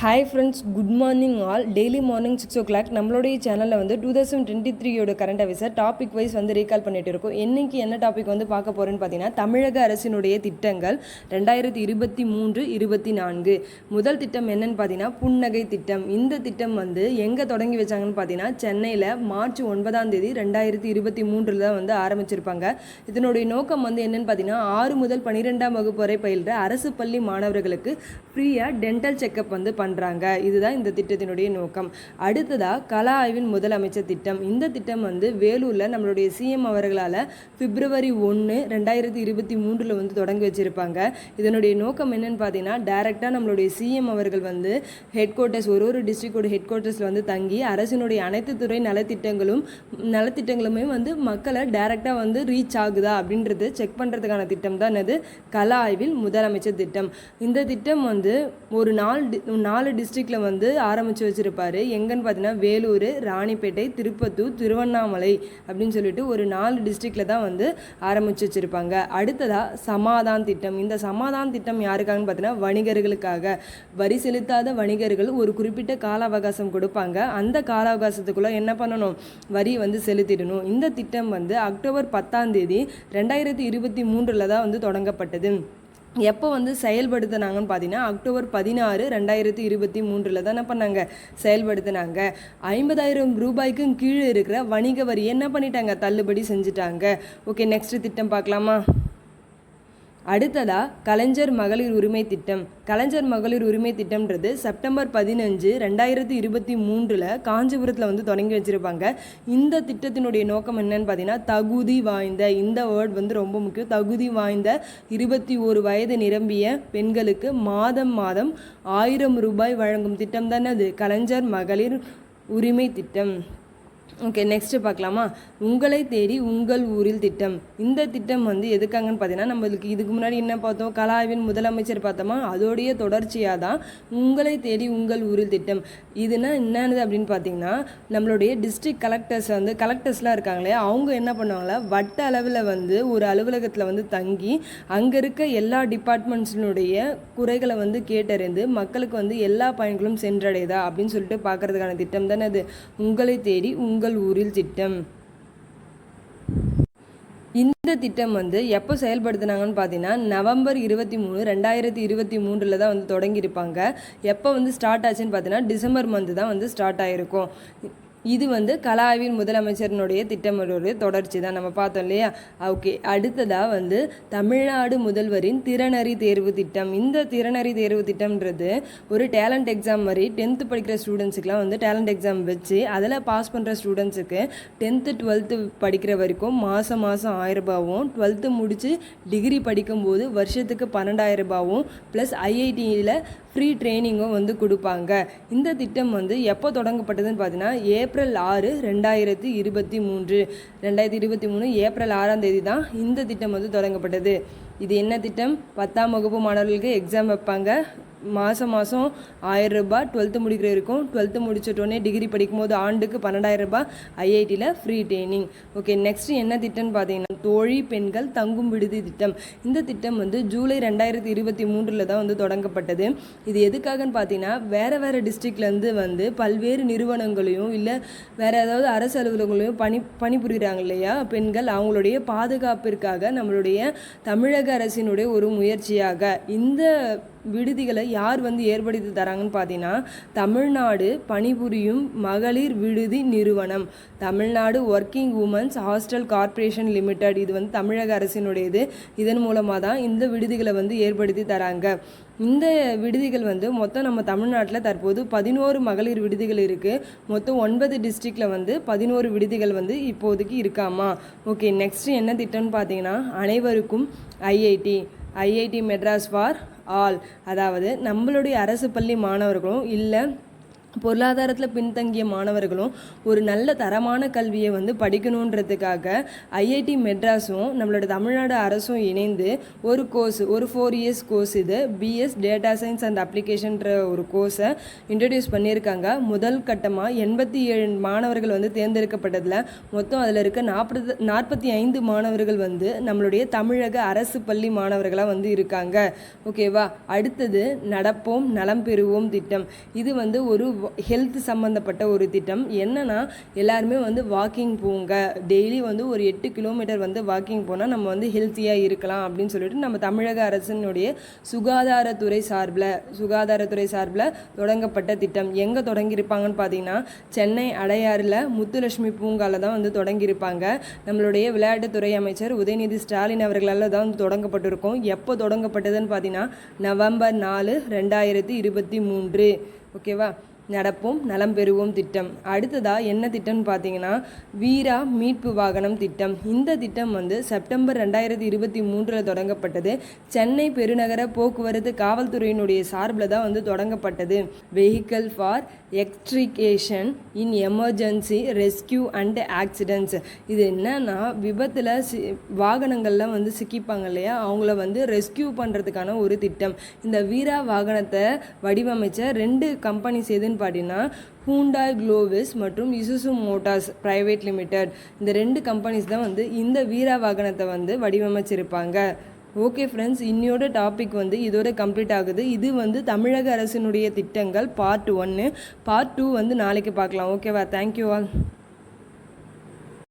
Hi friends, good morning all. Daily morning 6 o'clock நம்மளுடைய சேனலில் வந்து 2023 கரண்ட் அஃபேர்ஸை டாபிக் வைஸ் வந்து ரீகால் பண்ணிட்டு இருக்கோம். இன்றைக்கி என்ன டாபிக் வந்து பார்க்க போகிறேன்னு பார்த்தீங்கன்னா, தமிழக அரசினுடைய திட்டங்கள் 2023-24. முதல் திட்டம் என்னன்னு பார்த்தீங்கன்னா புன்னகை திட்டம். இந்த திட்டம் வந்து எங்கே தொடங்கி வச்சாங்கன்னு பார்த்தீங்கன்னா சென்னையில் மார்ச் 9ஆம் தேதி 2023 தான் வந்து ஆரம்பிச்சிருப்பாங்க. இதனுடைய நோக்கம் வந்து என்னன்னு பார்த்தீங்கன்னா 6 முதல் 12ஆம் வகுப்பு வரை பயில்ற அரசு பள்ளி மாணவர்களுக்கு ஃப்ரீயாக டென்டல் செக்அப் வந்து பண்ணுறாங்க. இதுதான் இந்த திட்டத்தினுடைய நோக்கம். அடுத்ததாக கல ஆய்வின் முதலமைச்சர் திட்டம். இந்த திட்டம் வந்து வேலூரில் நம்மளுடைய சிஎம் அவர்களால் பிப்ரவரி 1, 2023 வந்து தொடங்கி வச்சுருப்பாங்க. இதனுடைய நோக்கம் என்னன்னு பார்த்தீங்கன்னா டைரெக்டாக நம்மளுடைய சிஎம் அவர்கள் வந்து ஹெட் குவார்ட்டர்ஸ் ஒரு டிஸ்ட்ரிக்டோட ஹெட் குவார்ட்டர்ஸில் வந்து தங்கி அரசினுடைய அனைத்து துறை நலத்திட்டங்களுமே வந்து மக்களை டைரெக்டாக வந்து ரீச் ஆகுதா அப்படின்றது செக் பண்ணுறதுக்கான திட்டம் தான் அது கல ஆய்வில் முதலமைச்சர் திட்டம். இந்த திட்டம் வந்து ஒரு 4 டிஸ்ட்ரிக்டில் வந்து ஆரம்பித்து வச்சுருப்பார். எங்கன்னு பார்த்தீங்கன்னா வேலூர், ராணிப்பேட்டை, திருப்பத்தூர், திருவண்ணாமலை அப்படின்னு சொல்லிட்டு ஒரு 4 டிஸ்ட்ரிக்டில் தான் வந்து ஆரம்பித்து வச்சுருப்பாங்க. அடுத்ததாக சமாதான் திட்டம். இந்த சமாதான் திட்டம் யாருக்காகன்னு பார்த்தீங்கன்னா வணிகர்களுக்காக. வரி செலுத்தாத வணிகர்கள் ஒரு குறிப்பிட்ட கால அவகாசம் கொடுப்பாங்க. அந்த கால அவகாசத்துக்குள்ளே என்ன பண்ணணும், வரி வந்து செலுத்திடணும். இந்த திட்டம் வந்து அக்டோபர் 10ஆம் தேதி 2023 தான் வந்து தொடங்கப்பட்டது. எப்போ வந்து செயல்படுத்தினாங்கன்னு பார்த்தீங்கன்னா அக்டோபர் 16, 2023 தான் என்ன பண்ணாங்க, செயல்படுத்தினாங்க. 50,000 ரூபாய்க்கும் கீழே இருக்கிற வணிக வரி என்ன பண்ணிட்டாங்க, தள்ளுபடி செஞ்சுட்டாங்க. ஓகே, நெக்ஸ்ட் திட்டம் பார்க்கலாமா. அடுத்ததாக கலைஞர் மகளிர் உரிமை திட்டம். கலைஞர் மகளிர் உரிமை திட்டம்ன்றது செப்டம்பர் 15, 2023 காஞ்சிபுரத்தில் வந்து தொடங்கி வச்சுருப்பாங்க. இந்த திட்டத்தினுடைய நோக்கம் என்னன்னு பார்த்தீங்கன்னா தகுதி வாய்ந்த, இந்த வேர்ட் வந்து ரொம்ப முக்கியம், தகுதி வாய்ந்த 21 வயது நிரம்பிய பெண்களுக்கு மாதம் 1000 ரூபாய் வழங்கும் திட்டம் தானே அது கலைஞர் மகளிர் உரிமை திட்டம். ஓகே, நெக்ஸ்ட்டு பார்க்கலாமா. உங்களை தேடி உங்கள் ஊரில் திட்டம். இந்த திட்டம் வந்து எதுக்காங்கன்னு பார்த்தீங்கன்னா நம்மளுக்கு இதுக்கு முன்னாடி என்ன பார்த்தோம், கலாவின் முதலமைச்சர் பார்த்தோமா, அதோடைய தொடர்ச்சியாக தான் உங்களை தேடி உங்கள் ஊரில் திட்டம். இதுனா என்னது அப்படின்னு பார்த்தீங்கன்னா நம்மளுடைய டிஸ்ட்ரிக்ட் கலெக்டர்ஸ்லாம் இருக்காங்க இல்லையா, அவங்க என்ன பண்ணுவாங்களா வட்ட அளவில் வந்து ஒரு அலுவலகத்தில் வந்து தங்கி அங்கே இருக்க எல்லா டிபார்ட்மெண்ட்ஸினுடைய குறைகளை வந்து கேட்டறிந்து மக்களுக்கு வந்து எல்லா பயன்களும் சென்றடையுதா அப்படின்னு சொல்லிட்டு பார்க்கறதுக்கான திட்டம் தானே அது உங்களை தேடி உங்கள் ஊரில் திட்டம். இந்த திட்டம் வந்து எப்போ செயல்படுத்தினாங்கன்னு பார்த்தீங்கன்னா நவம்பர் 23, 2023 தான் வந்து தொடங்கியிருப்பாங்க. எப்போ வந்து ஸ்டார்ட் ஆச்சுன்னு பார்த்தீங்கன்னா டிசம்பர் மந்த் தான் வந்து ஸ்டார்ட் ஆகிருக்கும். இது வந்து கல ஆய்வின் முதலமைச்சரினுடைய திட்டமோடைய தொடர்ச்சி தான் நம்ம பார்த்தோம் இல்லையா. ஓகே, அடுத்ததாக வந்து தமிழ்நாடு முதல்வரின் திறனறி தேர்வு திட்டம். இந்த திறனறி தேர்வு திட்டம்ன்றது ஒரு டேலண்ட் எக்ஸாம் மாதிரி 10th படிக்கிற ஸ்டூடெண்ட்ஸுக்குலாம் வந்து டேலண்ட் எக்ஸாம் வச்சு அதில் பாஸ் பண்ணுற ஸ்டூடெண்ட்ஸுக்கு 10th 12th படிக்கிற வரைக்கும் மாதம் 1000 ரூபாவும், 12th முடித்து டிகிரி படிக்கும்போது வருஷத்துக்கு 12,000 ரூபாவும் ப்ளஸ் ஐஐடியில் ஃப்ரீ ட்ரைனிங்கும் வந்து கொடுப்பாங்க. இந்த திட்டம் வந்து எப்போ தொடங்கப்பட்டதுன்னு பார்த்தீங்கன்னா ஏப்ரல் 6, 2023 ஏப்ரல் 6ஆம் தேதி தான் இந்த திட்டம் வந்து தொடங்கப்பட்டது. இது என்ன திட்டம், 10ஆம் வகுப்பு மாணவர்களுக்கு எக்ஸாம் வைப்பாங்க. மாதம் 1000 ரூபாய் 12th முடிக்கிற இருக்கும். 12th முடிச்சிட்டோன்னே டிகிரி படிக்கும்போது ஆண்டுக்கு 12,000 ரூபாய் ஐஐடியில் ஃப்ரீ ட்ரைனிங். ஓகே, நெக்ஸ்ட் என்ன திட்டம்னு பார்த்தீங்கன்னா தோழி பெண்கள் தங்கும் விடுதி திட்டம். இந்த திட்டம் வந்து ஜூலை 2023 தான் வந்து தொடங்கப்பட்டது. இது எதுக்காகன்னு பார்த்தீங்கன்னா வேறு டிஸ்ட்ரிக்ட்லேருந்து வந்து பல்வேறு நிறுவனங்களையும் இல்லை வேறு ஏதாவது அரசு அலுவலகங்களையும் பணிபுரிகிறாங்க இல்லையா பெண்கள், அவங்களுடைய பாதுகாப்பிற்காக நம்மளுடைய தமிழக அரசினுடைய ஒரு முயற்சியாக இந்த விடுதிகளை யார் வந்து ஏற்படுத்தி தராங்கன்னு பார்த்தீங்கன்னா தமிழ்நாடு பணிபுரியும் மகளிர் விடுதி நிறுவனம், Tamil Nadu working women's hostel corporation limited. இது வந்து தமிழக அரசினுடையது. இதன் மூலமாக தான் இந்த விடுதிகளை வந்து ஏற்படுத்தி தராங்க. இந்த விடுதிகள் வந்து மொத்தம் நம்ம தமிழ்நாட்டில் தற்போது 11 மகளிர் விடுதிகள் இருக்குது. மொத்தம் 9 டிஸ்ட்ரிக்டில் வந்து 11 விடுதிகள் வந்து இப்போதைக்கு இருக்காமா. ஓகே, நெக்ஸ்ட் என்ன திட்டம்னு பார்த்தீங்கன்னா அனைவருக்கும் ஐஐடி மெட்ராஸ் ஃபார் ஆல். அதாவது நம்மளுடைய அரசு பள்ளி மாணவர்களும் இல்லை பொருளாதாரத்தில் பின்தங்கிய மாணவர்களும் ஒரு நல்ல தரமான கல்வியை வந்து படிக்கணுன்றதுக்காக ஐஐடி மெட்ராஸும் நம்மளோட தமிழ்நாடு அரசும் இணைந்து ஒரு 4 இயர்ஸ் கோர்ஸ் இது பிஎஸ் டேட்டா சயின்ஸ் அண்ட் அப்ளிகேஷன்ற ஒரு கோர்ஸை இன்ட்ரடியூஸ் பண்ணியிருக்காங்க. முதல் கட்டமாக 87 மாணவர்கள் வந்து தேர்ந்தெடுக்கப்பட்டதில் மொத்தம் அதில் இருக்க 45 மாணவர்கள் வந்து நம்மளுடைய தமிழக அரசு பள்ளி மாணவர்களாக வந்து இருக்காங்க. ஓகேவா. அடுத்தது நடப்போம் நலம் பெறுவோம் திட்டம். இது வந்து ஒரு ஹெல்த் சம்மந்தப்பட்ட ஒரு திட்டம். என்னன்னா எல்லாருமே வந்து வாக்கிங் போங்க, டெய்லி வந்து ஒரு 8 கிலோமீட்டர் வந்து வாக்கிங் போனால் நம்ம வந்து ஹெல்த்தியாக இருக்கலாம் அப்படின்னு சொல்லிட்டு நம்ம தமிழக அரசினுடைய சுகாதாரத்துறை சார்பில் தொடங்கப்பட்ட திட்டம். எங்கே தொடங்கியிருப்பாங்கன்னு பார்த்தீங்கன்னா சென்னை அடையாறில் முத்துலட்சுமி பூங்காவில் தான் வந்து தொடங்கியிருப்பாங்க. நம்மளுடைய விளையாட்டுத்துறை அமைச்சர் உதயநிதி ஸ்டாலின் அவர்களால் தான் வந்து தொடங்கப்பட்டிருக்கும். எப்போ தொடங்கப்பட்டதுன்னு பார்த்தீங்கன்னா நவம்பர் 4, 2023. ஓகேவா. நடப்போம் நலம் பெறுவோம் திட்டம். அடுத்ததாக என்ன திட்டம்னு பார்த்தீங்கன்னா வீரா மீட்பு வாகனம் திட்டம். இந்த திட்டம் வந்து செப்டம்பர் 2023 தொடங்கப்பட்டது. சென்னை பெருநகர போக்குவரத்து காவல்துறையினுடைய சார்பில் தான் வந்து தொடங்கப்பட்டது. Vehicle for extrication in emergency rescue and accidents. இது என்னன்னா விபத்தில் வாகனங்கள்லாம் வந்து சிக்கிப்பாங்க இல்லையா, அவங்கள வந்து ரெஸ்கியூ பண்ணுறதுக்கான ஒரு திட்டம். இந்த வீரா வாகனத்தை வடிவமைச்ச 2 கம்பெனிஸ் எதுன்னு பார்த்தீங்கன்னா ஹூண்டாய் குளோவிஸ் மற்றும் இசுசு மோட்டார்ஸ் பிரைவேட் லிமிடெட். இந்த 2 கம்பெனிஸ் தான் வந்து இந்த வீரா வாகனத்தை வந்து வடிவமைச்சிருப்பாங்க. ஓகே ஃப்ரெண்ட்ஸ், இன்னையோட டாபிக் வந்து இதோட கம்ப்ளீட் ஆகுது. இது வந்து தமிழக அரசினுடைய திட்டங்கள் பார்ட் 1. பார்ட் 2 வந்து நாளைக்கு பார்க்கலாம். ஓகேவா. Thank you all.